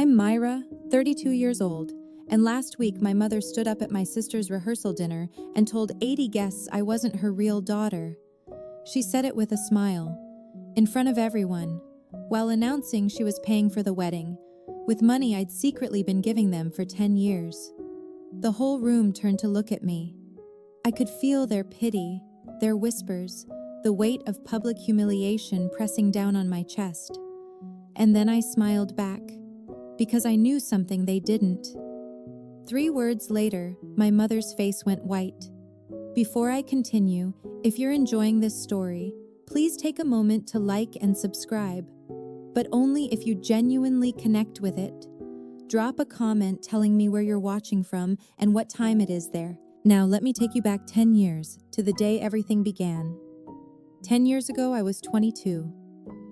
I'm Myra, 32 years old, and last week my mother stood up at my sister's rehearsal dinner and told 80 guests I wasn't her real daughter. She said it with a smile, in front of everyone, while announcing she was paying for the wedding, with money I'd secretly been giving them for 10 years. The whole room turned to look at me. I could feel their pity, their whispers, the weight of public humiliation pressing down on my chest. And then I smiled back, because I knew something they didn't. 3 words later, my mother's face went white. Before I continue, if you're enjoying this story, please take a moment to like and subscribe, but only if you genuinely connect with it. Drop a comment telling me where you're watching from and what time it is there. Now let me take you back 10 years, to the day everything began. 10 years ago, I was 22.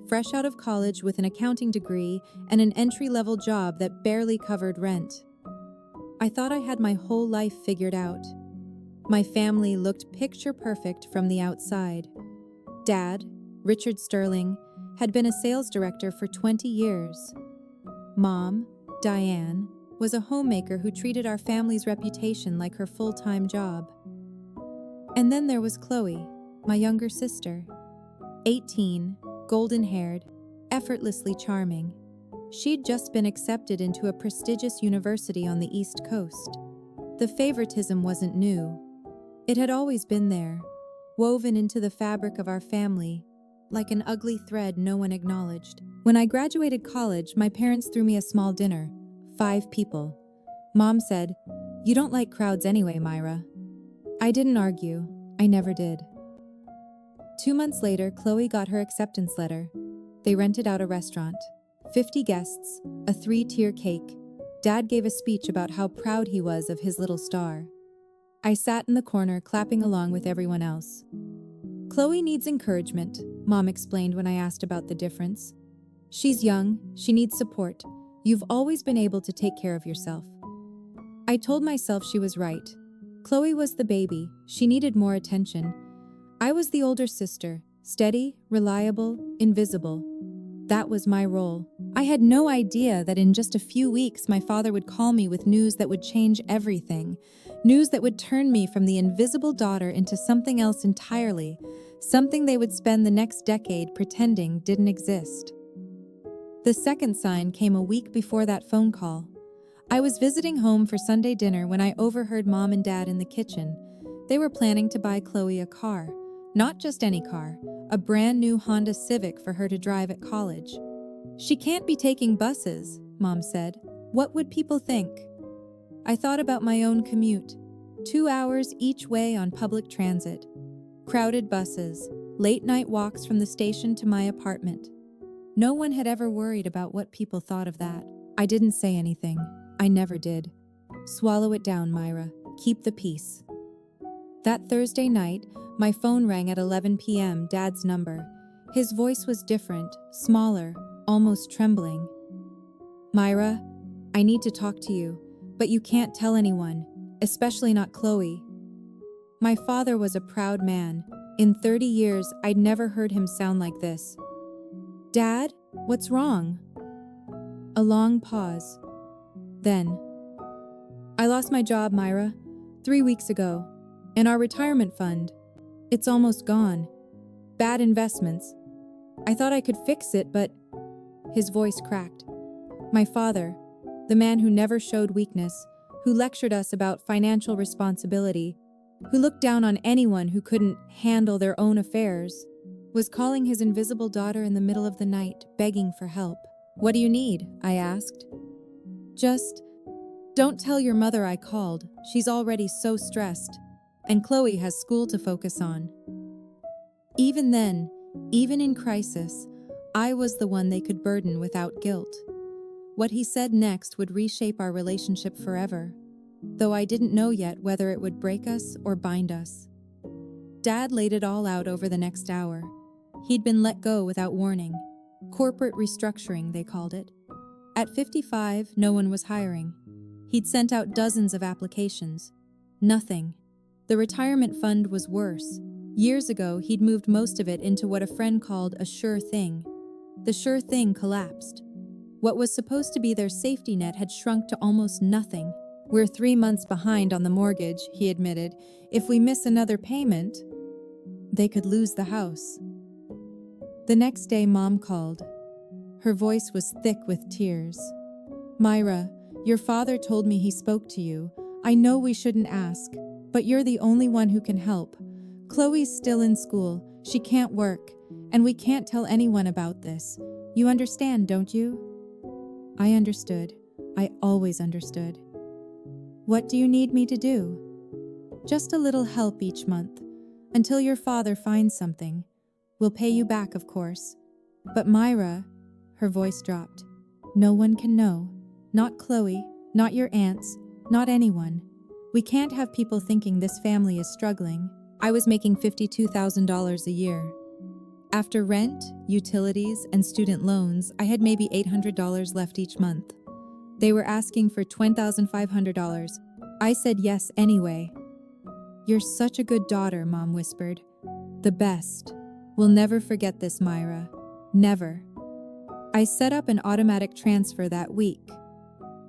Fresh out of college with an accounting degree and an entry-level job that barely covered rent. I thought I had my whole life figured out. My family looked picture perfect from the outside. Dad, Richard Sterling, had been a sales director for 20 years. Mom, Diane, was a homemaker who treated our family's reputation like her full-time job. And then there was Chloe, my younger sister. 18, golden-haired, effortlessly charming. She'd just been accepted into a prestigious university on the East Coast. The favoritism wasn't new. It had always been there, woven into the fabric of our family, like an ugly thread no one acknowledged. When I graduated college, my parents threw me a small dinner, 5 people. Mom said, "You don't like crowds anyway, Myra." I didn't argue. I never did. 2 months later, Chloe got her acceptance letter. They rented out a restaurant. 50 guests, a 3-tier cake. Dad gave a speech about how proud he was of his little star. I sat in the corner, clapping along with everyone else. "Chloe needs encouragement," Mom explained when I asked about the difference. "She's young, she needs support. You've always been able to take care of yourself." I told myself she was right. Chloe was the baby, she needed more attention. I was the older sister, steady, reliable, invisible. That was my role. I had no idea that in just a few weeks my father would call me with news that would change everything. News that would turn me from the invisible daughter into something else entirely, something they would spend the next decade pretending didn't exist. The second sign came a week before that phone call. I was visiting home for Sunday dinner when I overheard Mom and Dad in the kitchen. They were planning to buy Chloe a car. Not just any car, a brand new Honda Civic for her to drive at college. "She can't be taking buses," Mom said. "What would people think?" I thought about my own commute. 2 hours each way on public transit. Crowded buses, late-night walks from the station to my apartment. No one had ever worried about what people thought of that. I didn't say anything. I never did. Swallow it down, Myra. Keep the peace. That Thursday night, my phone rang at 11 p.m., Dad's number. His voice was different, smaller, almost trembling. "Myra, I need to talk to you, but you can't tell anyone, especially not Chloe." My father was a proud man. In 30 years, I'd never heard him sound like this. "Dad, what's wrong?" A long pause. Then, "I lost my job, Myra, 3 weeks ago. And our retirement fund, it's almost gone. Bad investments. I thought I could fix it, but..." His voice cracked. My father, the man who never showed weakness, who lectured us about financial responsibility, who looked down on anyone who couldn't handle their own affairs, was calling his invisible daughter in the middle of the night, begging for help. "What do you need?" I asked. "Just, don't tell your mother I called. She's already so stressed. And Chloe has school to focus on." Even then, even in crisis, I was the one they could burden without guilt. What he said next would reshape our relationship forever, though I didn't know yet whether it would break us or bind us. Dad laid it all out over the next hour. He'd been let go without warning. Corporate restructuring, they called it. At 55, no one was hiring. He'd sent out dozens of applications. Nothing. The retirement fund was worse. Years ago, he'd moved most of it into what a friend called a sure thing. The sure thing collapsed. What was supposed to be their safety net had shrunk to almost nothing. "We're 3 months behind on the mortgage," he admitted. "If we miss another payment, they could lose the house." The next day, Mom called. Her voice was thick with tears. "Myra, your father told me he spoke to you. I know we shouldn't ask, but you're the only one who can help. Chloe's still in school, she can't work, and we can't tell anyone about this. You understand, don't you?" I understood. I always understood. "What do you need me to do?" "Just a little help each month, until your father finds something. We'll pay you back, of course. But Myra," her voice dropped, "no one can know. Not Chloe, not your aunts, not anyone. We can't have people thinking this family is struggling." I was making $52,000 a year. After rent, utilities, and student loans, I had maybe $800 left each month. They were asking for $20,500. I said yes anyway. "You're such a good daughter," Mom whispered. "The best. We'll never forget this, Myra. Never." I set up an automatic transfer that week.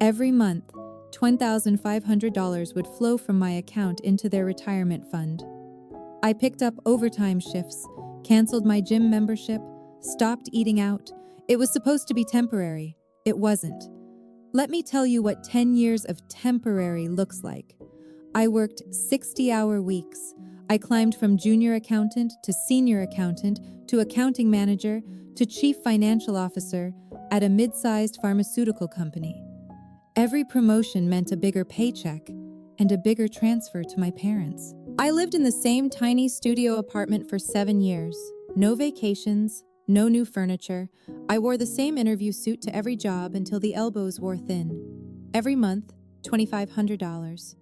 Every month, $10,500 would flow from my account into their retirement fund. I picked up overtime shifts, canceled my gym membership, stopped eating out. It was supposed to be temporary. It wasn't. Let me tell you what 10 years of temporary looks like. I worked 60-hour weeks. I climbed from junior accountant to senior accountant to accounting manager to chief financial officer at a mid-sized pharmaceutical company. Every promotion meant a bigger paycheck and a bigger transfer to my parents. I lived in the same tiny studio apartment for 7 years. No vacations, no new furniture. I wore the same interview suit to every job until the elbows wore thin. Every month, $2,500.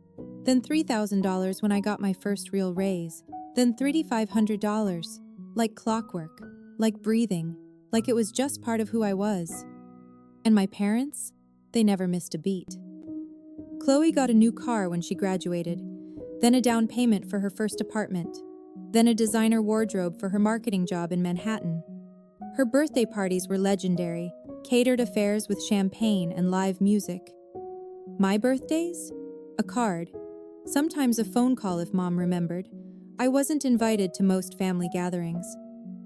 Then $3,000 when I got my first real raise. Then $3,500. Like clockwork, like breathing, like it was just part of who I was. And my parents? They never missed a beat. Chloe got a new car when she graduated, then a down payment for her first apartment, then a designer wardrobe for her marketing job in Manhattan. Her birthday parties were legendary, catered affairs with champagne and live music. My birthdays? A card. Sometimes a phone call if Mom remembered. I wasn't invited to most family gatherings.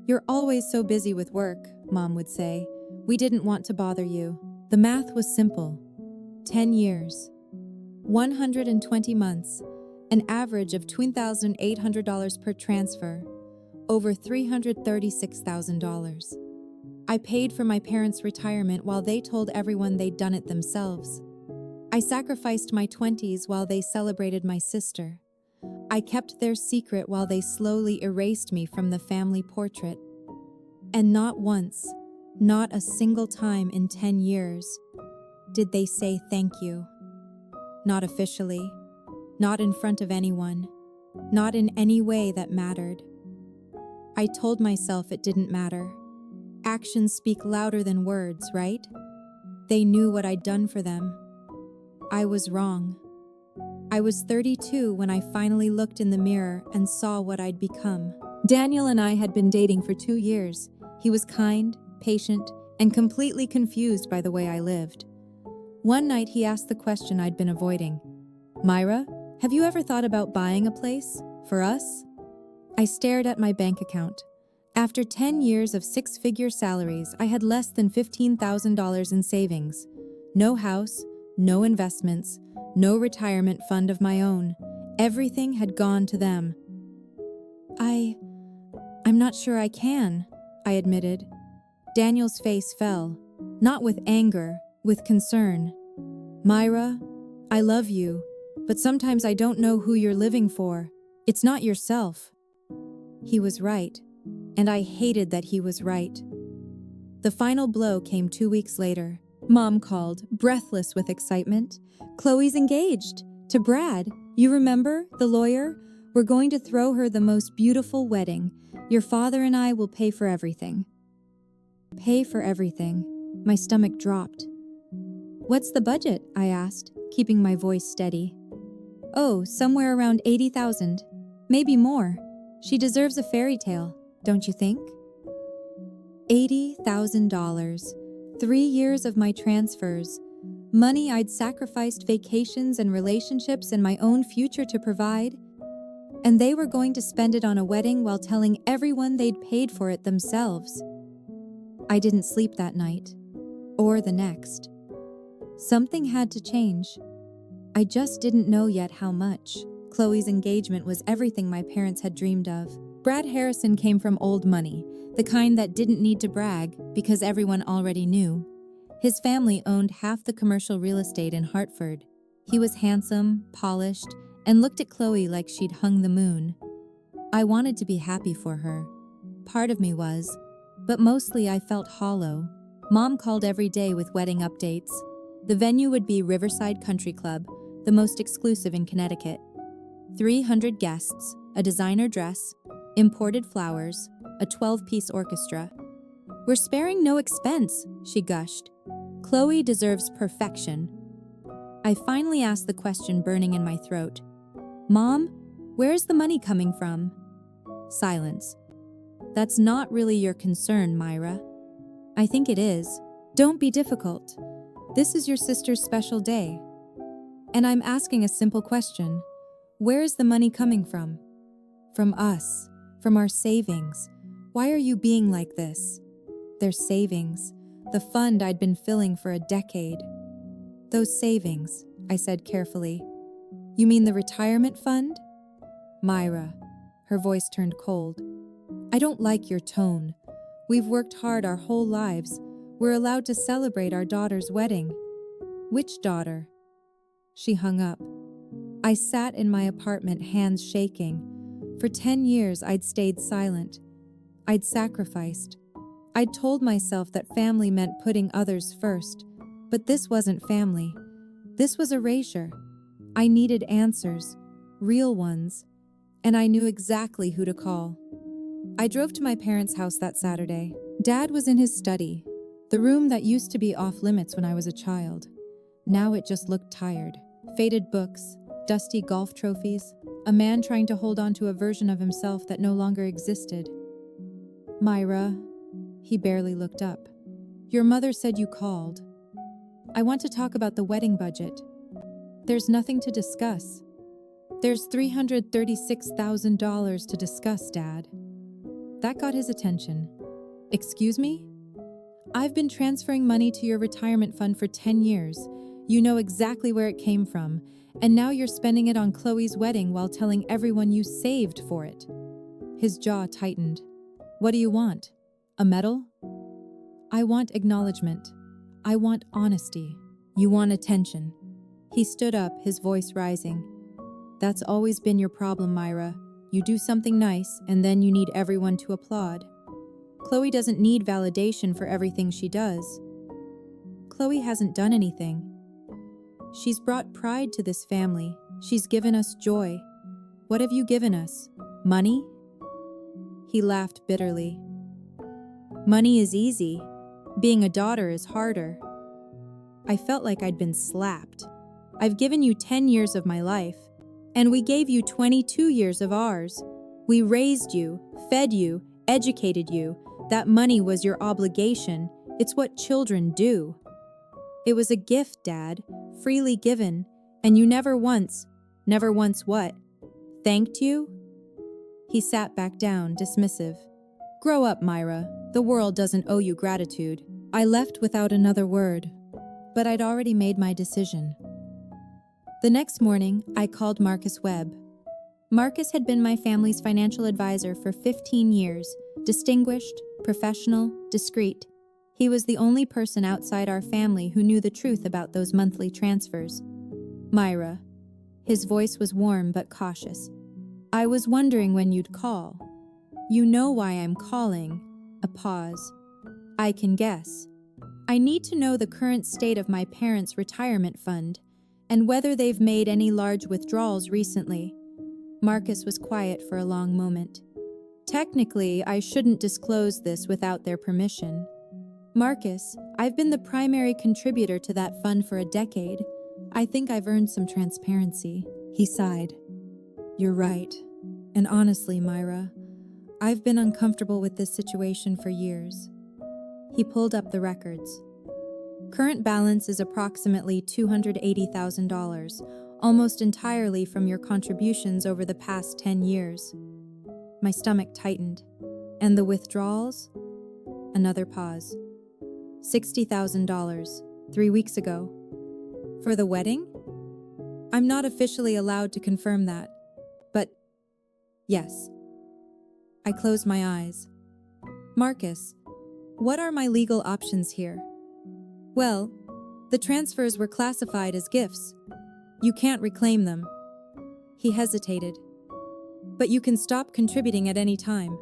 "You're always so busy with work," Mom would say. "We didn't want to bother you." The math was simple. 10 years. 120 months. An average of $2,800 per transfer. Over $336,000. I paid for my parents' retirement while they told everyone they'd done it themselves. I sacrificed my 20s while they celebrated my sister. I kept their secret while they slowly erased me from the family portrait. And not once, not a single time in 10 years, did they say thank you. Not officially, not in front of anyone, not in any way that mattered. I told myself it didn't matter. Actions speak louder than words, right? They knew what I'd done for them. I was wrong. I was 32 when I finally looked in the mirror and saw what I'd become. Daniel and I had been dating for 2 years. He was kind, patient, and completely confused by the way I lived. One night he asked the question I'd been avoiding. "Myra, have you ever thought about buying a place? For us?" I stared at my bank account. After 10 years of 6-figure salaries, I had less than $15,000 in savings. No house, no investments, no retirement fund of my own. Everything had gone to them. I'm not sure I can," I admitted. Daniel's face fell, not with anger, with concern. "Myra, I love you, but sometimes I don't know who you're living for. It's not yourself." He was right, and I hated that he was right. The final blow came 2 weeks later. Mom called, breathless with excitement. "Chloe's engaged. To Brad. You remember, the lawyer? We're going to throw her the most beautiful wedding. Your father and I will pay for everything." Pay for everything. My stomach dropped. "What's the budget?" I asked, keeping my voice steady. "Oh, somewhere around 80,000. Maybe more. She deserves a fairy tale, don't you think?" $80,000. 3 years of my transfers, money I'd sacrificed, vacations and relationships and my own future to provide, and they were going to spend it on a wedding while telling everyone they'd paid for it themselves. I didn't sleep that night, or the next. Something had to change. I just didn't know yet how much. Chloe's engagement was everything my parents had dreamed of. Brad Harrison came from old money, the kind that didn't need to brag because everyone already knew. His family owned half the commercial real estate in Hartford. He was handsome, polished, and looked at Chloe like she'd hung the moon. I wanted to be happy for her. Part of me was, but mostly I felt hollow. Mom called every day with wedding updates. The venue would be Riverside Country Club, the most exclusive in Connecticut. 300 guests, a designer dress, imported flowers, a 12-piece orchestra. We're sparing no expense, she gushed. Chloe deserves perfection. I finally asked the question burning in my throat. Mom, where's the money coming from? Silence. That's not really your concern, Myra. I think it is. Don't be difficult. This is your sister's special day. And I'm asking a simple question. Where is the money coming from? From us, from our savings. Why are you being like this? Their savings, the fund I'd been filling for a decade. Those savings, I said carefully. You mean the retirement fund? Myra, her voice turned cold. I don't like your tone. We've worked hard our whole lives. We're allowed to celebrate our daughter's wedding. Which daughter? She hung up. I sat in my apartment, hands shaking. For 10 years, I'd stayed silent. I'd sacrificed. I'd told myself that family meant putting others first, but this wasn't family. This was erasure. I needed answers, real ones, and I knew exactly who to call. I drove to my parents' house that Saturday. Dad was in his study, the room that used to be off limits when I was a child. Now it just looked tired. Faded books, dusty golf trophies, a man trying to hold on to a version of himself that no longer existed. Myra, he barely looked up. Your mother said you called. I want to talk about the wedding budget. There's nothing to discuss. There's $336,000 to discuss, Dad. That got his attention. Excuse me? I've been transferring money to your retirement fund for 10 years. You know exactly where it came from, and now you're spending it on Chloe's wedding while telling everyone you saved for it. His jaw tightened. What do you want? A medal? I want acknowledgement. I want honesty. You want attention. He stood up, his voice rising. That's always been your problem, Myra. You do something nice, and then you need everyone to applaud. Chloe doesn't need validation for everything she does. Chloe hasn't done anything. She's brought pride to this family. She's given us joy. What have you given us? Money? He laughed bitterly. Money is easy. Being a daughter is harder. I felt like I'd been slapped. I've given you 10 years of my life, and we gave you 22 years of ours. We raised you, fed you, educated you. That money was your obligation. It's what children do. It was a gift, Dad, freely given, and you never once what? Thanked you? He sat back down, dismissive. Grow up, Myra. The world doesn't owe you gratitude. I left without another word, but I'd already made my decision. The next morning, I called Marcus Webb. Marcus had been my family's financial advisor for 15 years, distinguished, professional, discreet. He was the only person outside our family who knew the truth about those monthly transfers. Myra. His voice was warm but cautious. I was wondering when you'd call. You know why I'm calling. A pause. I can guess. I need to know the current state of my parents' retirement fund and whether they've made any large withdrawals recently. Marcus was quiet for a long moment. Technically, I shouldn't disclose this without their permission. Marcus, I've been the primary contributor to that fund for a decade. I think I've earned some transparency. He sighed. You're right. And honestly, Myra, I've been uncomfortable with this situation for years. He pulled up the records. Current balance is approximately $280,000, almost entirely from your contributions over the past 10 years. My stomach tightened. And the withdrawals? Another pause. $60,000, 3 weeks ago. For the wedding? I'm not officially allowed to confirm that, but yes. I closed my eyes. Marcus, what are my legal options here? Well, the transfers were classified as gifts. You can't reclaim them. He hesitated. But you can stop contributing at any time.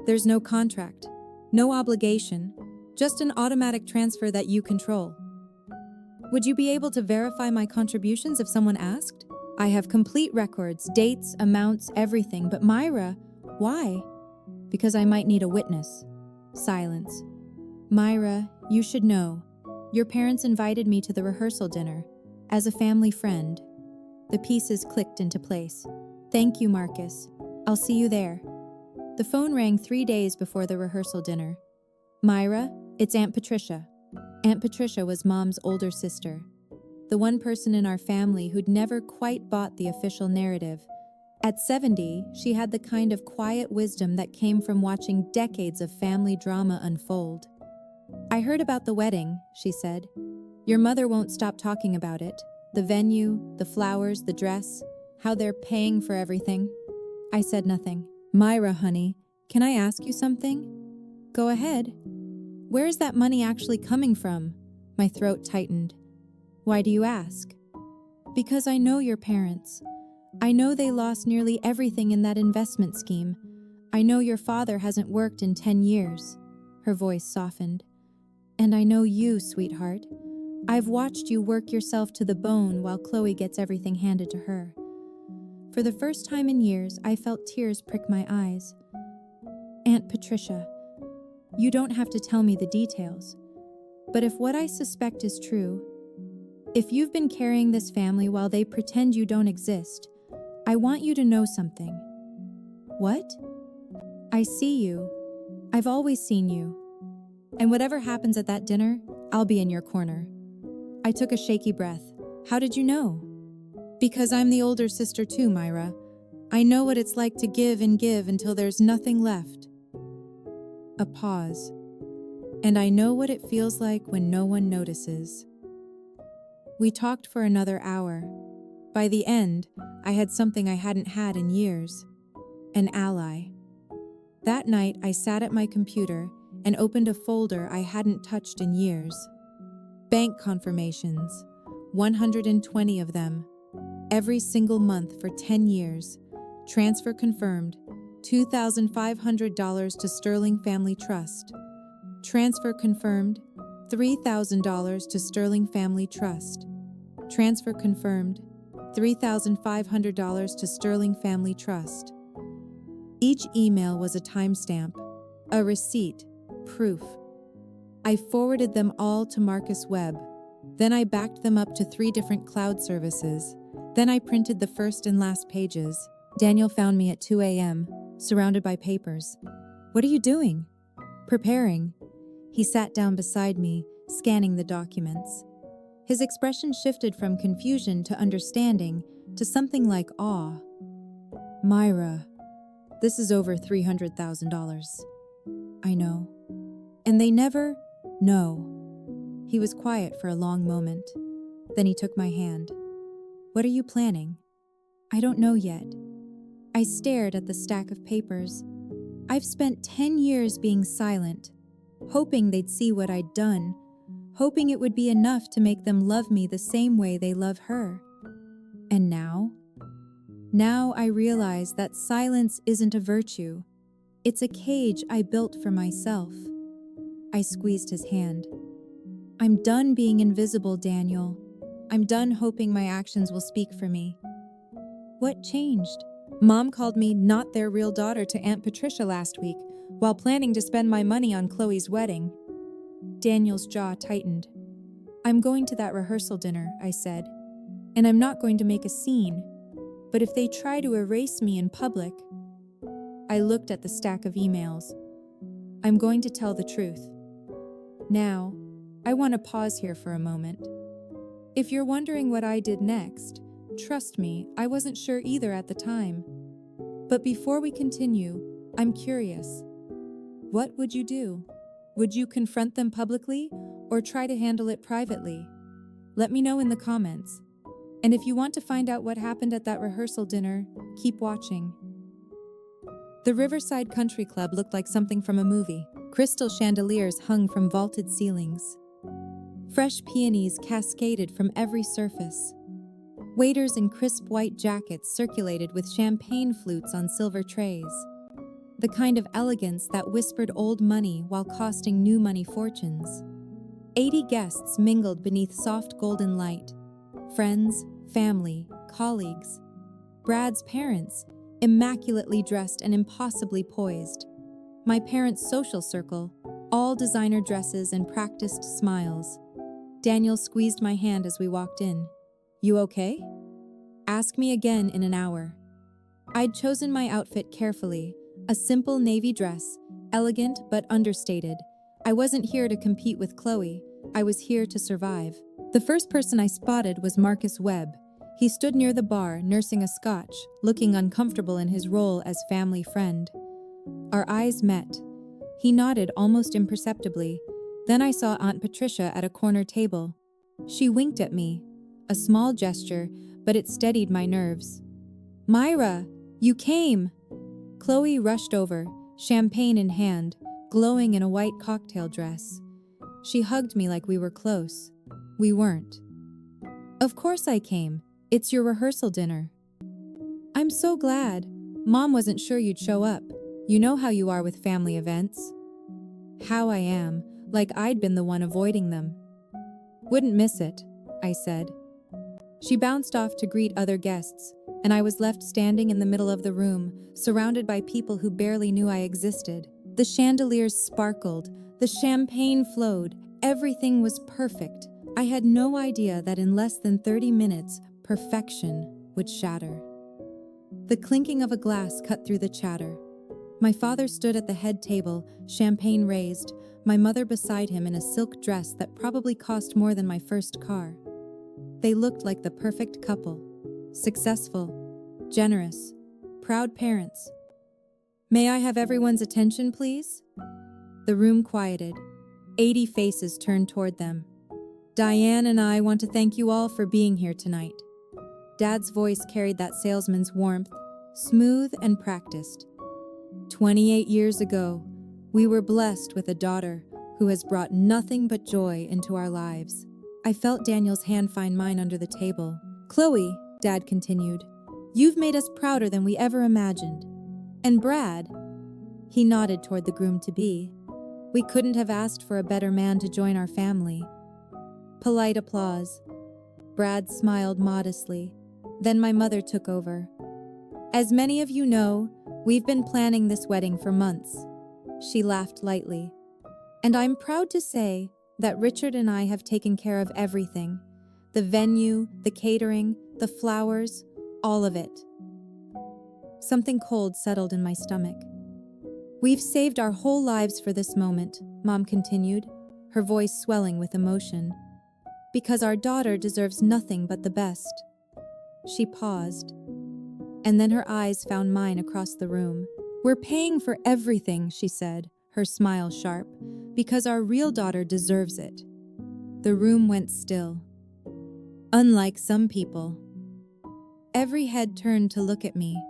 There's no contract, no obligation, just an automatic transfer that you control. Would you be able to verify my contributions if someone asked? I have complete records, dates, amounts, everything, but Myra, why? Because I might need a witness. Silence. Myra, you should know. Your parents invited me to the rehearsal dinner. As a family friend. The pieces clicked into place. Thank you, Marcus. I'll see you there. The phone rang 3 days before the rehearsal dinner. Myra, it's Aunt Patricia. Aunt Patricia was Mom's older sister. The one person in our family who'd never quite bought the official narrative. At 70, she had the kind of quiet wisdom that came from watching decades of family drama unfold. I heard about the wedding, she said. Your mother won't stop talking about it. The venue, the flowers, the dress, how they're paying for everything. I said nothing. Myra, honey, can I ask you something? Go ahead. Where is that money actually coming from? My throat tightened. Why do you ask? Because I know your parents. I know they lost nearly everything in that investment scheme. I know your father hasn't worked in 10 years. Her voice softened. And I know you, sweetheart. I've watched you work yourself to the bone while Chloe gets everything handed to her. For the first time in years, I felt tears prick my eyes. Aunt Patricia, you don't have to tell me the details. But if what I suspect is true, if you've been carrying this family while they pretend you don't exist, I want you to know something. What? I see you. I've always seen you. And whatever happens at that dinner, I'll be in your corner. I took a shaky breath. How did you know? Because I'm the older sister too, Myra. I know what it's like to give and give until there's nothing left. A pause. And I know what it feels like when no one notices. We talked for another hour. By the end, I had something I hadn't had in years. An ally. That night, I sat at my computer and opened a folder I hadn't touched in years. Bank confirmations, 120 of them. Every single month for 10 years. Transfer confirmed, $2,500 to Sterling Family Trust. Transfer confirmed, $3,000 to Sterling Family Trust. Transfer confirmed, $3,500 to Sterling Family Trust. Each email was a timestamp, a receipt, proof. I forwarded them all to Marcus Webb. Then I backed them up to 3 different cloud services. Then I printed the first and last pages. Daniel found me at 2 a.m., surrounded by papers. What are you doing? Preparing. He sat down beside me, scanning the documents. His expression shifted from confusion to understanding to something like awe. Myra, this is over $300,000. I know. And they never know. He was quiet for a long moment. Then he took my hand. What are you planning? I don't know yet. I stared at the stack of papers. I've spent 10 years being silent, hoping they'd see what I'd done, hoping it would be enough to make them love me the same way they love her. And now? Now I realize that silence isn't a virtue. It's a cage I built for myself. I squeezed his hand. I'm done being invisible, Daniel. I'm done hoping my actions will speak for me. What changed? Mom called me not their real daughter to Aunt Patricia last week, while planning to spend my money on Chloe's wedding. Daniel's jaw tightened. I'm going to that rehearsal dinner, I said, and I'm not going to make a scene. But if they try to erase me in public... I looked at the stack of emails. I'm going to tell the truth. Now, I want to pause here for a moment. If you're wondering what I did next, trust me, I wasn't sure either at the time. But before we continue, I'm curious. What would you do? Would you confront them publicly or try to handle it privately? Let me know in the comments. And if you want to find out what happened at that rehearsal dinner, keep watching. The Riverside Country Club looked like something from a movie. Crystal chandeliers hung from vaulted ceilings. Fresh peonies cascaded from every surface. Waiters in crisp white jackets circulated with champagne flutes on silver trays. The kind of elegance that whispered old money while costing new money fortunes. 80 guests mingled beneath soft golden light. Friends, family, colleagues. Brad's parents, immaculately dressed and impossibly poised. My parents' social circle, all designer dresses and practiced smiles. Daniel squeezed my hand as we walked in. You okay? Ask me again in an hour. I'd chosen my outfit carefully, a simple navy dress, elegant but understated. I wasn't here to compete with Chloe, I was here to survive. The first person I spotted was Marcus Webb. He stood near the bar, nursing a scotch, looking uncomfortable in his role as family friend. Our eyes met. He nodded almost imperceptibly. Then I saw Aunt Patricia at a corner table. She winked at me, a small gesture, but it steadied my nerves. Myra, you came! Chloe rushed over, champagne in hand, glowing in a white cocktail dress. She hugged me like we were close. We weren't. Of course I came. It's your rehearsal dinner. I'm so glad. Mom wasn't sure you'd show up. You know how you are with family events. How I am, like I'd been the one avoiding them. Wouldn't miss it, I said. She bounced off to greet other guests, and I was left standing in the middle of the room, surrounded by people who barely knew I existed. The chandeliers sparkled, the champagne flowed, everything was perfect. I had no idea that in less than 30 minutes, perfection would shatter. The clinking of a glass cut through the chatter. My father stood at the head table, champagne raised, my mother beside him in a silk dress that probably cost more than my first car. They looked like the perfect couple. Successful, generous, proud parents. May I have everyone's attention, please? The room quieted. 80 faces turned toward them. Diane and I want to thank you all for being here tonight. Dad's voice carried that salesman's warmth, smooth and practiced. 28 years ago, we were blessed with a daughter who has brought nothing but joy into our lives. I felt Daniel's hand find mine under the table. Chloe, Dad continued, you've made us prouder than we ever imagined. And Brad, he nodded toward the groom-to-be. We couldn't have asked for a better man to join our family. Polite applause. Brad smiled modestly. Then my mother took over. As many of you know, we've been planning this wedding for months. She laughed lightly. And I'm proud to say that Richard and I have taken care of everything. The venue, the catering, the flowers, all of it. Something cold settled in my stomach. We've saved our whole lives for this moment, Mom continued, her voice swelling with emotion. Because our daughter deserves nothing but the best. She paused, and then her eyes found mine across the room. We're paying for everything, she said, her smile sharp, because our real daughter deserves it. The room went still. Unlike some people. Every head turned to look at me.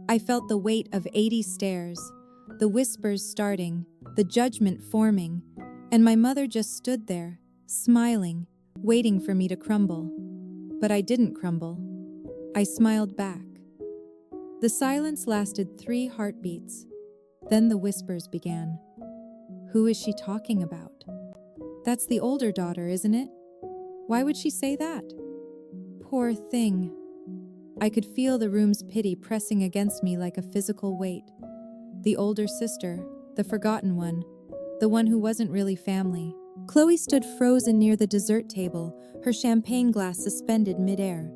I felt the weight of 80 stares, the whispers starting, the judgment forming, and my mother just stood there, smiling, waiting for me to crumble. But I didn't crumble. I smiled back. The silence lasted 3 heartbeats. Then the whispers began. Who is she talking about? That's the older daughter, isn't it? Why would she say that? Poor thing. I could feel the room's pity pressing against me like a physical weight. The older sister, the forgotten one, the one who wasn't really family. Chloe stood frozen near the dessert table, her champagne glass suspended midair.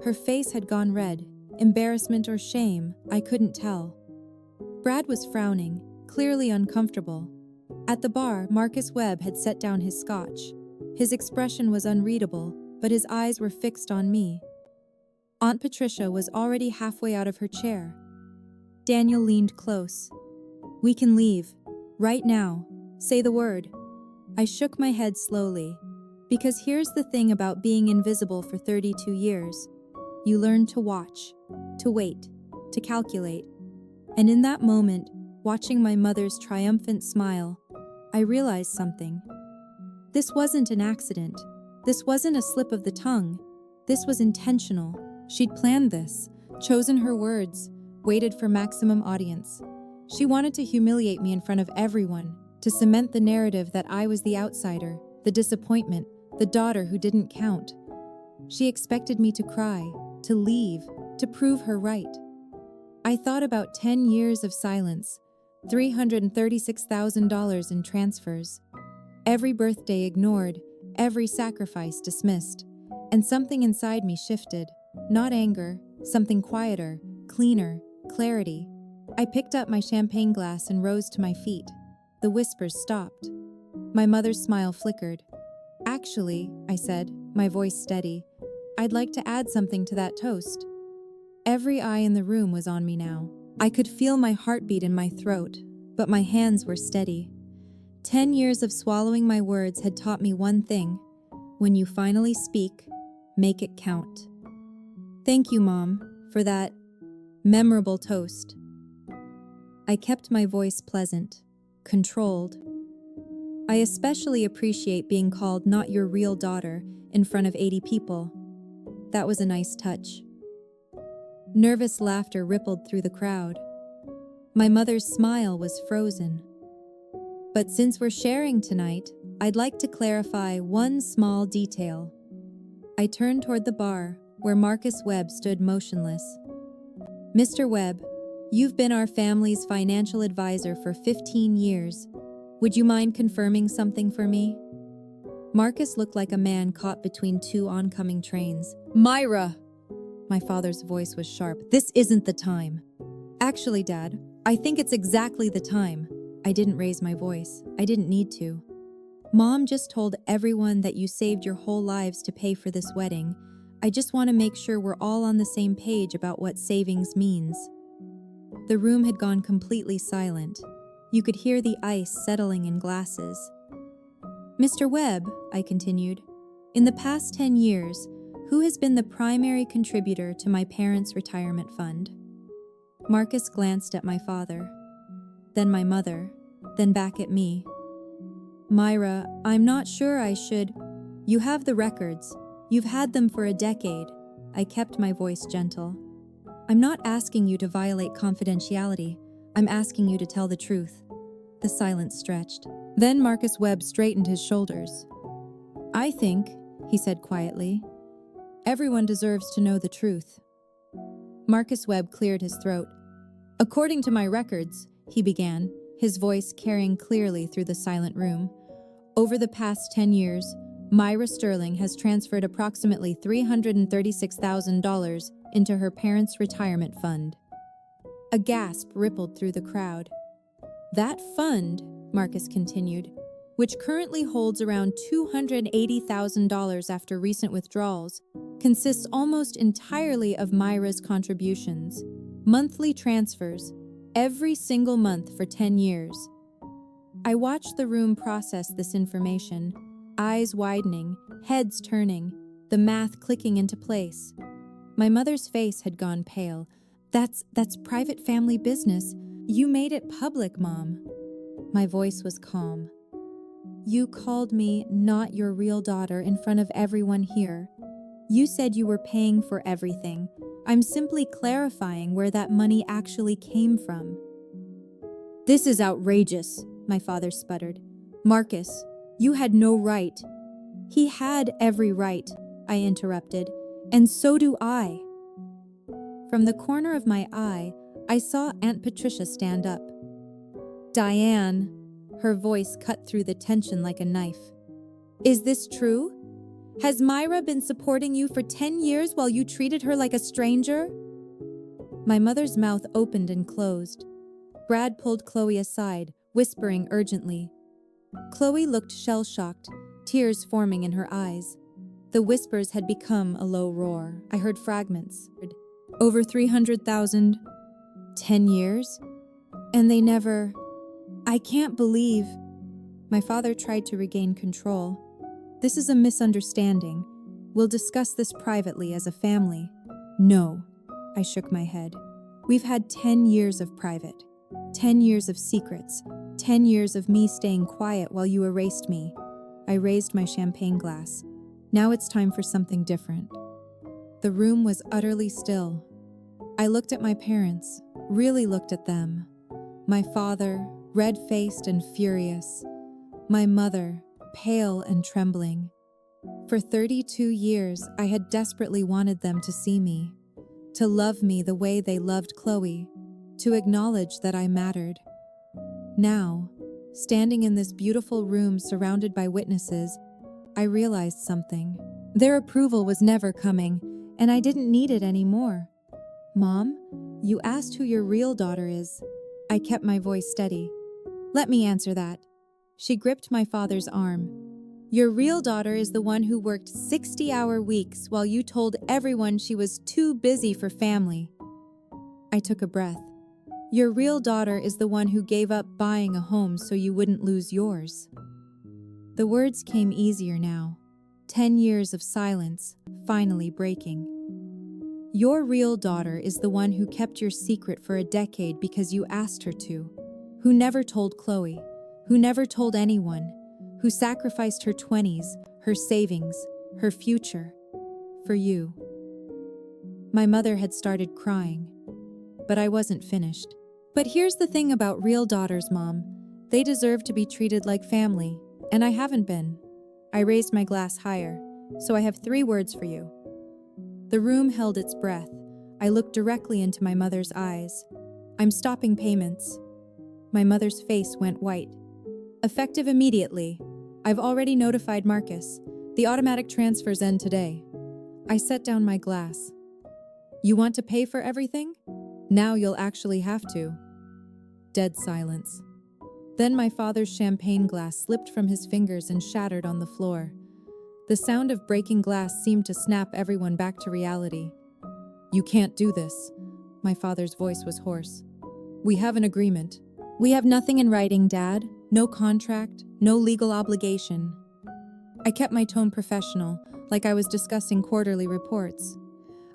Her face had gone red, embarrassment or shame, I couldn't tell. Brad was frowning, clearly uncomfortable. At the bar, Marcus Webb had set down his scotch. His expression was unreadable, but his eyes were fixed on me. Aunt Patricia was already halfway out of her chair. Daniel leaned close. "We can leave. Right now. Say the word." I shook my head slowly. Because here's the thing about being invisible for 32 years. You learn to watch, to wait, to calculate. And in that moment, watching my mother's triumphant smile, I realized something. This wasn't an accident. This wasn't a slip of the tongue. This was intentional. She'd planned this, chosen her words, waited for maximum audience. She wanted to humiliate me in front of everyone, to cement the narrative that I was the outsider, the disappointment, the daughter who didn't count. She expected me to cry, to leave, to prove her right. I thought about 10 years of silence, $336,000 in transfers. Every birthday ignored, every sacrifice dismissed. And something inside me shifted. Not anger, something quieter, cleaner, clarity. I picked up my champagne glass and rose to my feet. The whispers stopped. My mother's smile flickered. "Actually," I said, my voice steady, "I'd like to add something to that toast." Every eye in the room was on me now. I could feel my heartbeat in my throat, but my hands were steady. 10 years of swallowing my words had taught me one thing. When you finally speak, make it count. Thank you, Mom, for that memorable toast. I kept my voice pleasant, controlled. I especially appreciate being called not your real daughter in front of 80 people. That was a nice touch. Nervous laughter rippled through the crowd. My mother's smile was frozen. But since we're sharing tonight, I'd like to clarify one small detail. I turned toward the bar, where Marcus Webb stood motionless. "Mr. Webb, you've been our family's financial advisor for 15 years. Would you mind confirming something for me?" Marcus looked like a man caught between two oncoming trains. "Myra!" My father's voice was sharp. "This isn't the time." "Actually, Dad, I think it's exactly the time." I didn't raise my voice. I didn't need to. "Mom just told everyone that you saved your whole lives to pay for this wedding. I just want to make sure we're all on the same page about what savings means." The room had gone completely silent. You could hear the ice settling in glasses. "Mr. Webb," I continued, "in the past 10 years, who has been the primary contributor to my parents' retirement fund?" Marcus glanced at my father, then my mother, then back at me. "Myra, I'm not sure I should." "You have the records. You've had them for a decade." I kept my voice gentle. "I'm not asking you to violate confidentiality. I'm asking you to tell the truth." The silence stretched. Then Marcus Webb straightened his shoulders. "I think," he said quietly, "everyone deserves to know the truth." Marcus Webb cleared his throat. "According to my records," he began, his voice carrying clearly through the silent room, "over the past 10 years, Myra Sterling has transferred approximately $336,000 into her parents' retirement fund." A gasp rippled through the crowd. "That fund," Marcus continued, "which currently holds around $280,000 after recent withdrawals, consists almost entirely of Myra's contributions, monthly transfers, every single month for 10 years." I watched the room process this information, eyes widening, heads turning, the math clicking into place. My mother's face had gone pale. That's private family business. You made it public, Mom." My voice was calm. "You called me not your real daughter in front of everyone here. You said you were paying for everything. I'm simply clarifying where that money actually came from." "This is outrageous," my father sputtered. "Marcus, you had no right." "He had every right," I interrupted, "and so do I." From the corner of my eye, I saw Aunt Patricia stand up. "Diane," her voice cut through the tension like a knife. "Is this true? Has Myra been supporting you for 10 years while you treated her like a stranger?" My mother's mouth opened and closed. Brad pulled Chloe aside, whispering urgently. Chloe looked shell-shocked. tears forming in her eyes. The whispers had become a low roar. I heard fragments. Over 300,000. 10 years? And they never... I can't believe... My father tried to regain control. This is a misunderstanding. We'll discuss this privately as a family. No, I shook my head. We've had 10 years of private. 10 years of secrets. 10 years of me staying quiet while you erased me. I raised my champagne glass. Now it's time for something different. The room was utterly still. I looked at my parents, really looked at them. My father, red-faced and furious. My mother, pale and trembling. For 32 years, I had desperately wanted them to see me, to love me the way they loved Chloe, to acknowledge that I mattered. Now, standing in this beautiful room surrounded by witnesses, I realized something. Their approval was never coming, and I didn't need it anymore. Mom, you asked who your real daughter is. I kept my voice steady. Let me answer that. She gripped my father's arm. Your real daughter is the one who worked 60-hour weeks while you told everyone she was too busy for family. I took a breath. Your real daughter is the one who gave up buying a home so you wouldn't lose yours. The words came easier now. 10 years of silence, finally breaking. Your real daughter is the one who kept your secret for a decade because you asked her to, who never told Chloe, who never told anyone, who sacrificed her 20s, her savings, her future, for you. My mother had started crying, but I wasn't finished. But here's the thing about real daughters, Mom. They deserve to be treated like family, and I haven't been. I raised my glass higher, so I have 3 words for you. The room held its breath. I looked directly into my mother's eyes. I'm stopping payments. My mother's face went white. Effective immediately. I've already notified Marcus. The automatic transfers end today. I set down my glass. You want to pay for everything? Now you'll actually have to. Dead silence. Then my father's champagne glass slipped from his fingers and shattered on the floor. The sound of breaking glass seemed to snap everyone back to reality. You can't do this. My father's voice was hoarse. We have an agreement. We have nothing in writing, Dad. No contract, no legal obligation. I kept my tone professional, like I was discussing quarterly reports.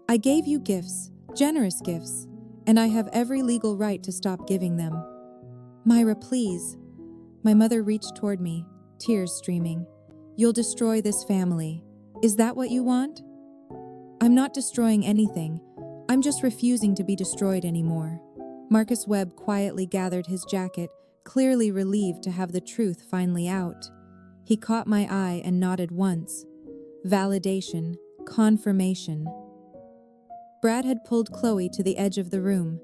I gave you gifts, generous gifts, and I have every legal right to stop giving them. Myra, please. My mother reached toward me, tears streaming. You'll destroy this family. Is that what you want? I'm not destroying anything. I'm just refusing to be destroyed anymore. Marcus Webb quietly gathered his jacket, clearly relieved to have the truth finally out. He caught my eye and nodded once. Validation, confirmation. Brad had pulled Chloe to the edge of the room.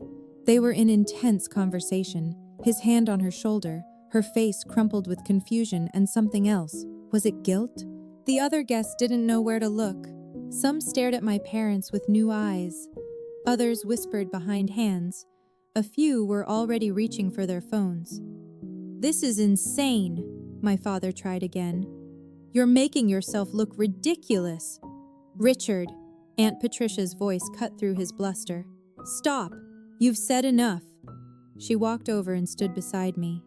They were in intense conversation, his hand on her shoulder, her face crumpled with confusion and something else. Was it guilt? The other guests didn't know where to look. Some stared at my parents with new eyes. Others whispered behind hands. A few were already reaching for their phones. This is insane, my father tried again. You're making yourself look ridiculous. Richard, Aunt Patricia's voice cut through his bluster. Stop, you've said enough. She walked over and stood beside me.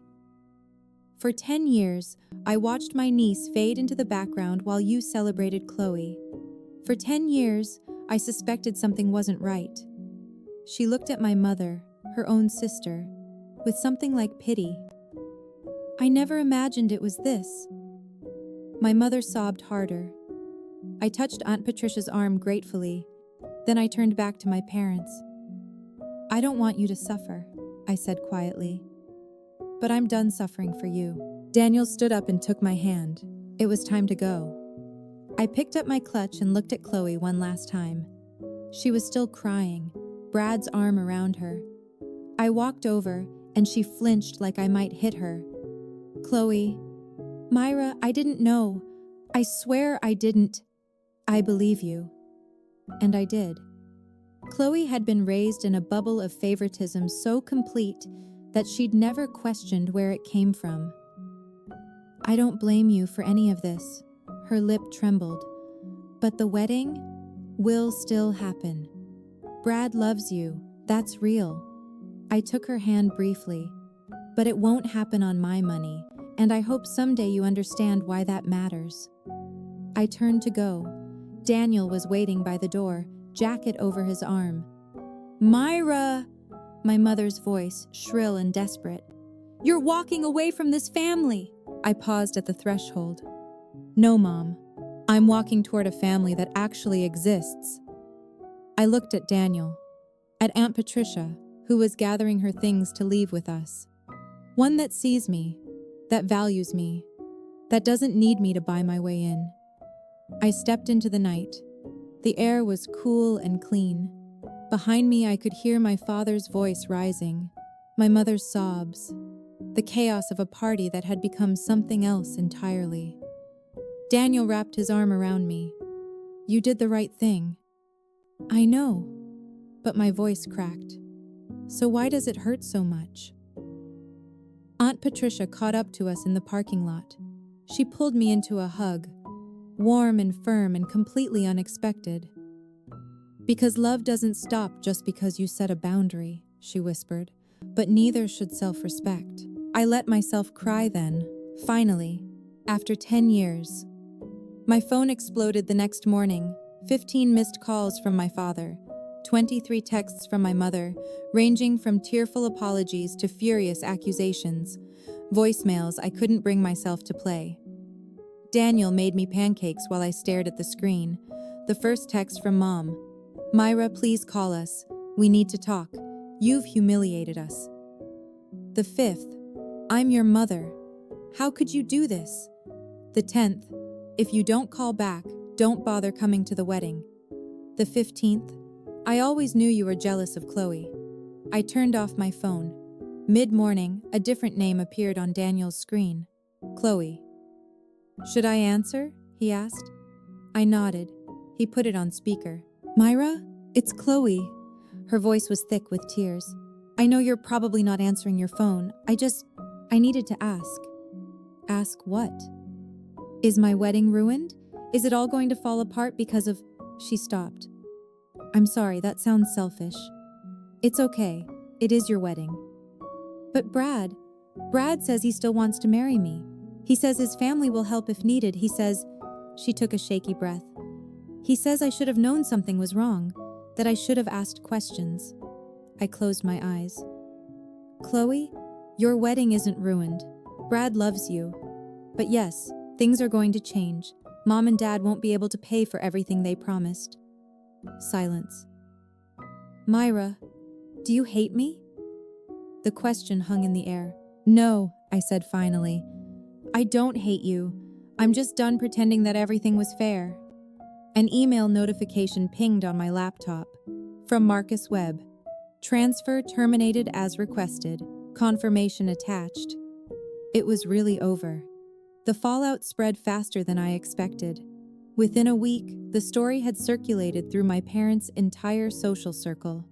For 10 years, I watched my niece fade into the background while you celebrated Chloe. For 10 years, I suspected something wasn't right. She looked at my mother, her own sister, with something like pity. I never imagined it was this. My mother sobbed harder. I touched Aunt Patricia's arm gratefully. Then I turned back to my parents. I don't want you to suffer, I said quietly. But I'm done suffering for you. Daniel stood up and took my hand. It was time to go. I picked up my clutch and looked at Chloe one last time. She was still crying, Brad's arm around her. I walked over, and she flinched like I might hit her. Chloe, Myra, I didn't know. I swear I didn't. I believe you. And I did. Chloe had been raised in a bubble of favoritism so complete that she'd never questioned where it came from. I don't blame you for any of this, Her lip trembled. But the wedding will still happen. Brad loves you. That's real. I took her hand briefly. But it won't happen on my money, and I hope someday you understand why that matters. I turned to go. Daniel was waiting by the door, jacket over his arm. Myra! My mother's voice, shrill and desperate. You're walking away from this family! I paused at the threshold. No, Mom. I'm walking toward a family that actually exists. I looked at Daniel, at Aunt Patricia, who was gathering her things to leave with us. One that sees me, that values me, that doesn't need me to buy my way in. I stepped into the night. The air was cool and clean. Behind me, I could hear my father's voice rising, my mother's sobs, the chaos of a party that had become something else entirely. Daniel wrapped his arm around me. You did the right thing. I know, but my voice cracked. So why does it hurt so much? Aunt Patricia caught up to us in the parking lot. She pulled me into a hug, warm and firm and completely unexpected. Because love doesn't stop just because you set a boundary, she whispered, but neither should self-respect. I let myself cry then, finally, after 10 years. My phone exploded the next morning, 15 missed calls from my father, 23 texts from my mother, ranging from tearful apologies to furious accusations, voicemails I couldn't bring myself to play. Daniel made me pancakes while I stared at the screen. The first text from Mom. Myra, please call us. We need to talk. You've humiliated us. The 5th. I'm your mother. How could you do this? The 10th. If you don't call back, don't bother coming to the wedding. The 15th. I always knew you were jealous of Chloe. I turned off my phone. Mid-morning, a different name appeared on Daniel's screen. Chloe. Should I answer? He asked. I nodded. He put it on speaker. Myra, it's Chloe. Her voice was thick with tears. I know you're probably not answering your phone. I needed to ask. Ask what? Is my wedding ruined? Is it all going to fall apart because of... She stopped. I'm sorry, that sounds selfish. It's okay. It is your wedding. But Brad says he still wants to marry me. He says his family will help if needed. He says... She took a shaky breath. He says I should have known something was wrong, that I should have asked questions. I closed my eyes. Chloe, your wedding isn't ruined. Brad loves you. But yes, things are going to change. Mom and Dad won't be able to pay for everything they promised. Silence. Myra, do you hate me? The question hung in the air. No, I said finally. I don't hate you. I'm just done pretending that everything was fair. An email notification pinged on my laptop. From Marcus Webb. Transfer terminated as requested. Confirmation attached. It was really over. The fallout spread faster than I expected. Within a week, the story had circulated through my parents' entire social circle.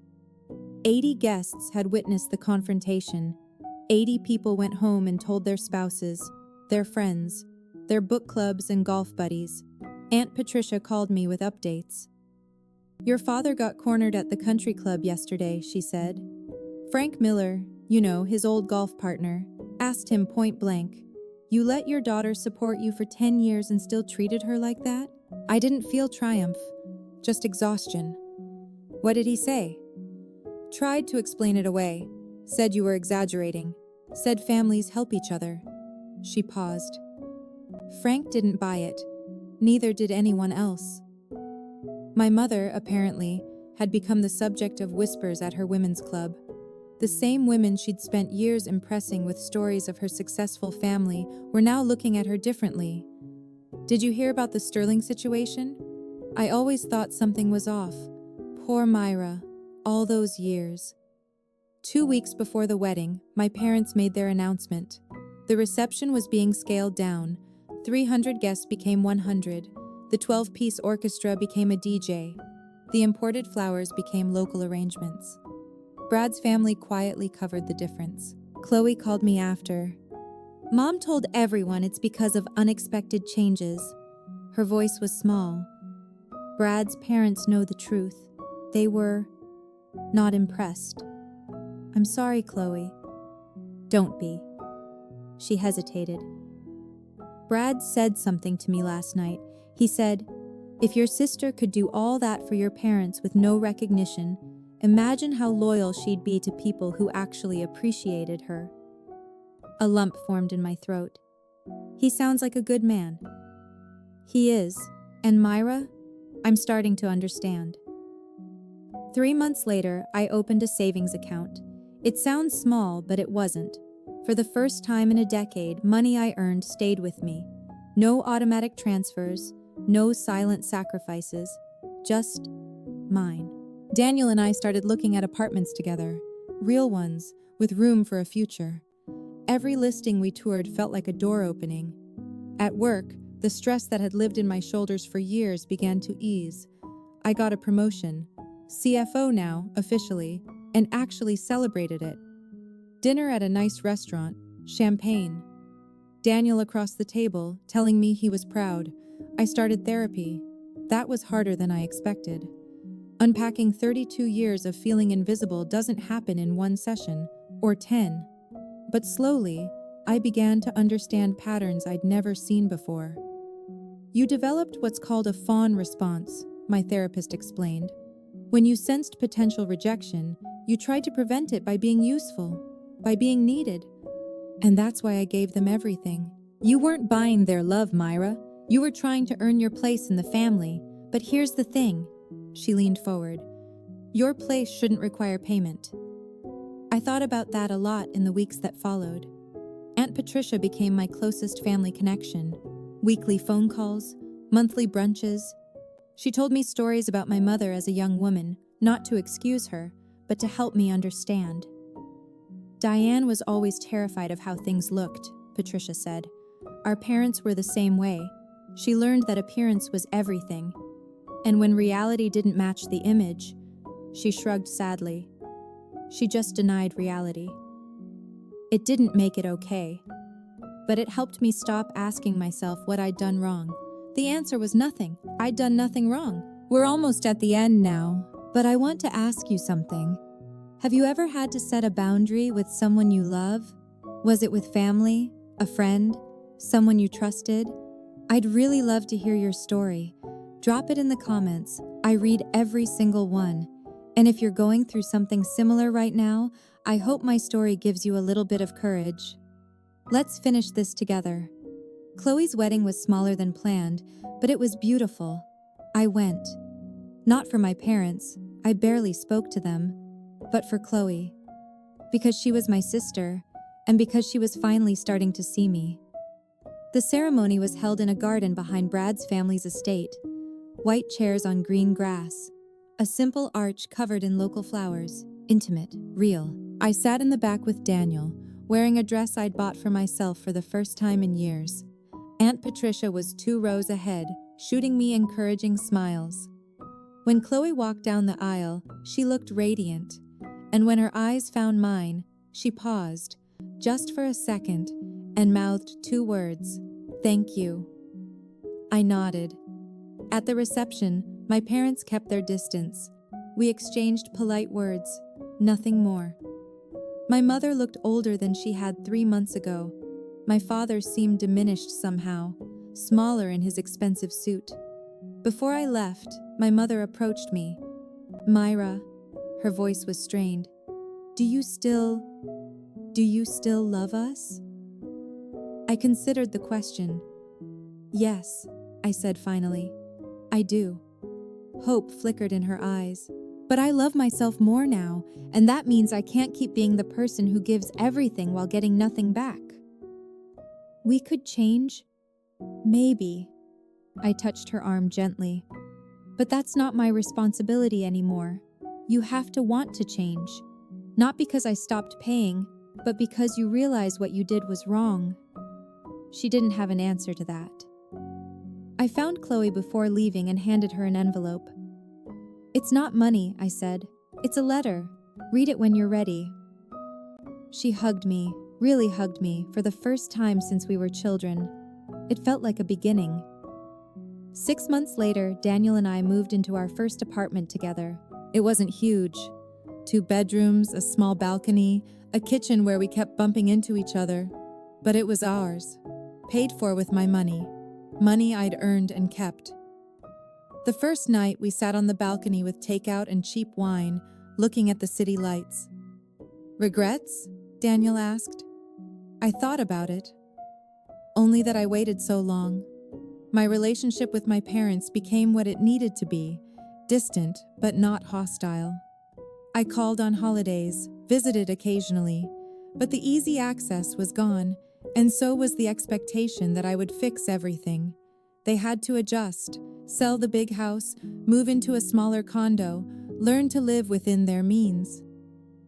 80 guests had witnessed the confrontation. 80 people went home and told their spouses, their friends, their book clubs and golf buddies. Aunt Patricia called me with updates. Your father got cornered at the country club yesterday, she said. Frank Miller, you know, his old golf partner, asked him point blank, you let your daughter support you for 10 years and still treated her like that? I didn't feel triumph, just exhaustion. What did he say? Tried to explain it away, said you were exaggerating, said families help each other. She paused. Frank didn't buy it. Neither did anyone else. My mother, apparently, had become the subject of whispers at her women's club. The same women she'd spent years impressing with stories of her successful family were now looking at her differently. Did you hear about the Sterling situation? I always thought something was off. Poor Myra, all those years. 2 weeks before the wedding, my parents made their announcement. The reception was being scaled down. 300 guests became 100. The 12-piece orchestra became a DJ. The imported flowers became local arrangements. Brad's family quietly covered the difference. Chloe called me after. Mom told everyone it's because of unexpected changes. Her voice was small. Brad's parents know the truth. They were not impressed. I'm sorry, Chloe. Don't be. She hesitated. Brad said something to me last night. He said, if your sister could do all that for your parents with no recognition, imagine how loyal she'd be to people who actually appreciated her. A lump formed in my throat. He sounds like a good man. He is. And Myra? I'm starting to understand. 3 months later, I opened a savings account. It sounds small, but it wasn't. For the first time in a decade, money I earned stayed with me. No automatic transfers, no silent sacrifices, just mine. Daniel and I started looking at apartments together, real ones, with room for a future. Every listing we toured felt like a door opening. At work, the stress that had lived in my shoulders for years began to ease. I got a promotion, CFO now, officially, and actually celebrated it. Dinner at a nice restaurant, champagne. Daniel across the table, telling me he was proud. I started therapy. That was harder than I expected. Unpacking 32 years of feeling invisible doesn't happen in one session, or 10. But slowly, I began to understand patterns I'd never seen before. You developed what's called a fawn response, my therapist explained. When you sensed potential rejection, you tried to prevent it by being useful, by being needed. And that's why I gave them everything. You weren't buying their love, Myra. You were trying to earn your place in the family. But here's the thing. She leaned forward. Your place shouldn't require payment. I thought about that a lot in the weeks that followed. Aunt Patricia became my closest family connection. Weekly phone calls, monthly brunches. She told me stories about my mother as a young woman, not to excuse her, but to help me understand. Diane was always terrified of how things looked, Patricia said. Our parents were the same way. She learned that appearance was everything. And when reality didn't match the image, she shrugged sadly. She just denied reality. It didn't make it okay, but it helped me stop asking myself what I'd done wrong. The answer was nothing. I'd done nothing wrong. We're almost at the end now, but I want to ask you something. Have you ever had to set a boundary with someone you love? Was it with family, a friend, someone you trusted? I'd really love to hear your story. Drop it in the comments. I read every single one. And if you're going through something similar right now, I hope my story gives you a little bit of courage. Let's finish this together. Chloe's wedding was smaller than planned, but it was beautiful. I went. Not for my parents, I barely spoke to them, but for Chloe. Because she was my sister, and because she was finally starting to see me. The ceremony was held in a garden behind Brad's family's estate. White chairs on green grass. A simple arch covered in local flowers. Intimate, real. I sat in the back with Daniel, wearing a dress I'd bought for myself for the first time in years. Aunt Patricia was 2 rows ahead, shooting me encouraging smiles. When Chloe walked down the aisle, she looked radiant. And when her eyes found mine, she paused, just for a second, and mouthed 2 words, "Thank you." I nodded. At the reception, my parents kept their distance. We exchanged polite words, nothing more. My mother looked older than she had 3 months ago. My father seemed diminished somehow, smaller in his expensive suit. Before I left, my mother approached me. "Myra," her voice was strained, Do you still love us?" I considered the question. "Yes," I said finally. "I do." Hope flickered in her eyes. "But I love myself more now, and that means I can't keep being the person who gives everything while getting nothing back." "We could change? Maybe." I touched her arm gently. "But that's not my responsibility anymore. You have to want to change. Not because I stopped paying, but because you realize what you did was wrong." She didn't have an answer to that. I found Chloe before leaving and handed her an envelope. "It's not money," I said. "It's a letter. Read it when you're ready." She hugged me, really hugged me, for the first time since we were children. It felt like a beginning. 6 months later, Daniel and I moved into our first apartment together. It wasn't huge. 2 bedrooms, a small balcony, a kitchen where we kept bumping into each other. But it was ours. Paid for with my money. Money I'd earned and kept. The first night, we sat on the balcony with takeout and cheap wine, looking at the city lights. "Regrets?" Daniel asked. I thought about it. Only that I waited so long. My relationship with my parents became what it needed to be, distant but not hostile. I called on holidays, visited occasionally, but the easy access was gone, and so was the expectation that I would fix everything. They had to adjust, sell the big house, move into a smaller condo, learn to live within their means.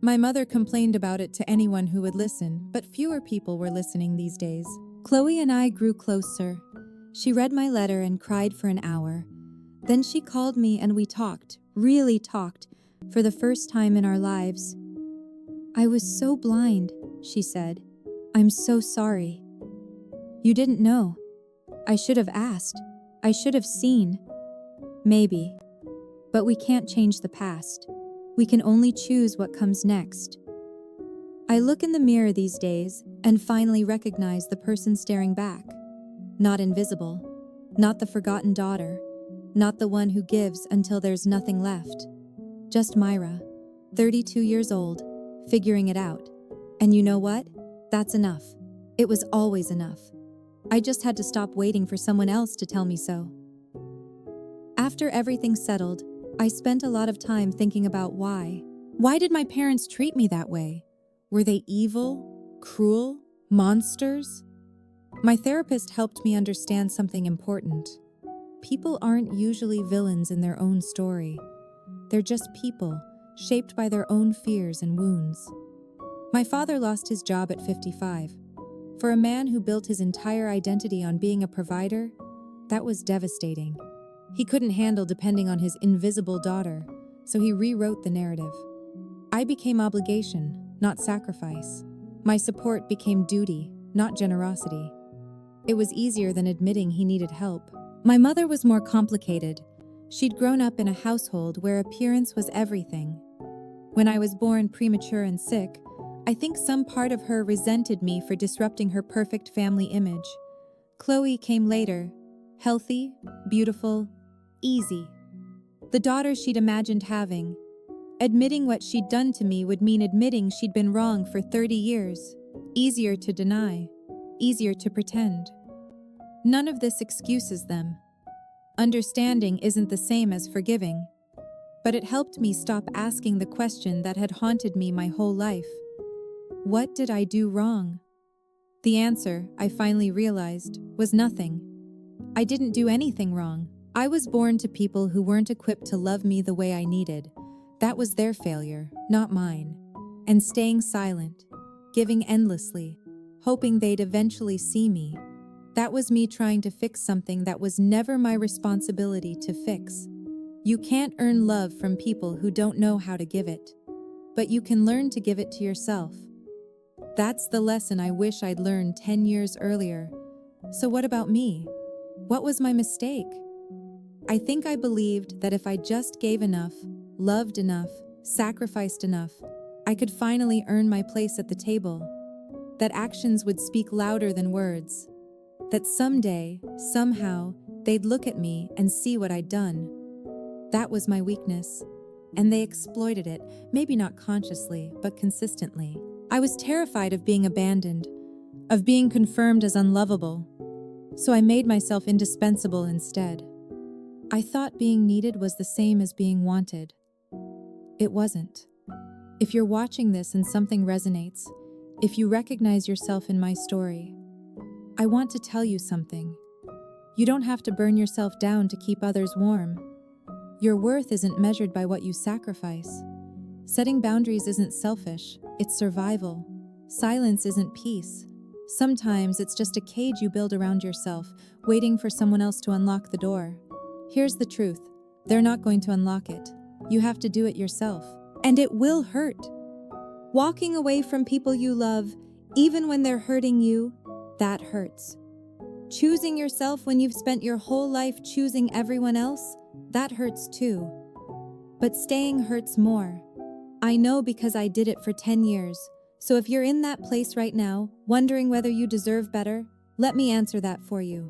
My mother complained about it to anyone who would listen, but fewer people were listening these days. Chloe and I grew closer. She read my letter and cried for an hour. Then she called me and we talked, really talked, for the first time in our lives. "I was so blind," she said. "I'm so sorry." "You didn't know. I should have asked. I should have seen." "Maybe. But we can't change the past. We can only choose what comes next." I look in the mirror these days and finally recognize the person staring back. Not invisible. Not the forgotten daughter. Not the one who gives until there's nothing left. Just Myra, 32 years old, figuring it out. And you know what? That's enough. It was always enough. I just had to stop waiting for someone else to tell me so. After everything settled, I spent a lot of time thinking about why. Why did my parents treat me that way? Were they evil, cruel, monsters? My therapist helped me understand something important. People aren't usually villains in their own story. They're just people, shaped by their own fears and wounds. My father lost his job at 55. For a man who built his entire identity on being a provider, that was devastating. He couldn't handle depending on his invisible daughter, so he rewrote the narrative. I became obligation, not sacrifice. My support became duty, not generosity. It was easier than admitting he needed help. My mother was more complicated. She'd grown up in a household where appearance was everything. When I was born premature and sick, I think some part of her resented me for disrupting her perfect family image. Chloe came later, healthy, beautiful, easy. The daughter she'd imagined having. Admitting what she'd done to me would mean admitting she'd been wrong for 30 years. Easier to deny, easier to pretend. None of this excuses them. Understanding isn't the same as forgiving, but it helped me stop asking the question that had haunted me my whole life. What did I do wrong? The answer, I finally realized, was nothing. I didn't do anything wrong. I was born to people who weren't equipped to love me the way I needed. That was their failure, not mine. And staying silent, giving endlessly, hoping they'd eventually see me. That was me trying to fix something that was never my responsibility to fix. You can't earn love from people who don't know how to give it. But you can learn to give it to yourself. That's the lesson I wish I'd learned 10 years earlier. So what about me? What was my mistake? I think I believed that if I just gave enough, loved enough, sacrificed enough, I could finally earn my place at the table. That actions would speak louder than words. That someday, somehow, they'd look at me and see what I'd done. That was my weakness. And they exploited it, maybe not consciously, but consistently. I was terrified of being abandoned, of being confirmed as unlovable. So I made myself indispensable instead. I thought being needed was the same as being wanted. It wasn't. If you're watching this and something resonates, if you recognize yourself in my story, I want to tell you something. You don't have to burn yourself down to keep others warm. Your worth isn't measured by what you sacrifice. Setting boundaries isn't selfish, it's survival. Silence isn't peace. Sometimes it's just a cage you build around yourself, waiting for someone else to unlock the door. Here's the truth. They're not going to unlock it. You have to do it yourself. And it will hurt. Walking away from people you love, even when they're hurting you, that hurts. Choosing yourself when you've spent your whole life choosing everyone else, that hurts too. But staying hurts more. I know because I did it for 10 years. So if you're in that place right now, wondering whether you deserve better, let me answer that for you.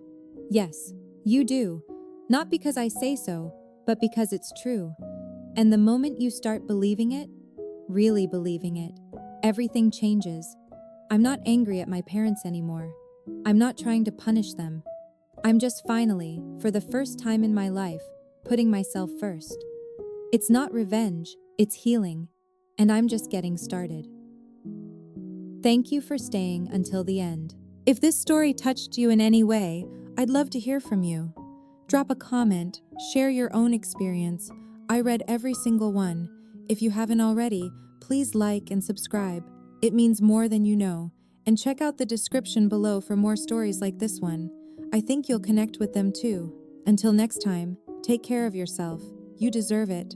Yes, you do. Not because I say so, but because it's true. And the moment you start believing it, really believing it, everything changes. I'm not angry at my parents anymore. I'm not trying to punish them. I'm just finally, for the first time in my life, putting myself first. It's not revenge, it's healing. And I'm just getting started. Thank you for staying until the end. If this story touched you in any way, I'd love to hear from you. Drop a comment, share your own experience. I read every single one. If you haven't already, please like and subscribe. It means more than you know. And check out the description below for more stories like this one. I think you'll connect with them too. Until next time, take care of yourself. You deserve it.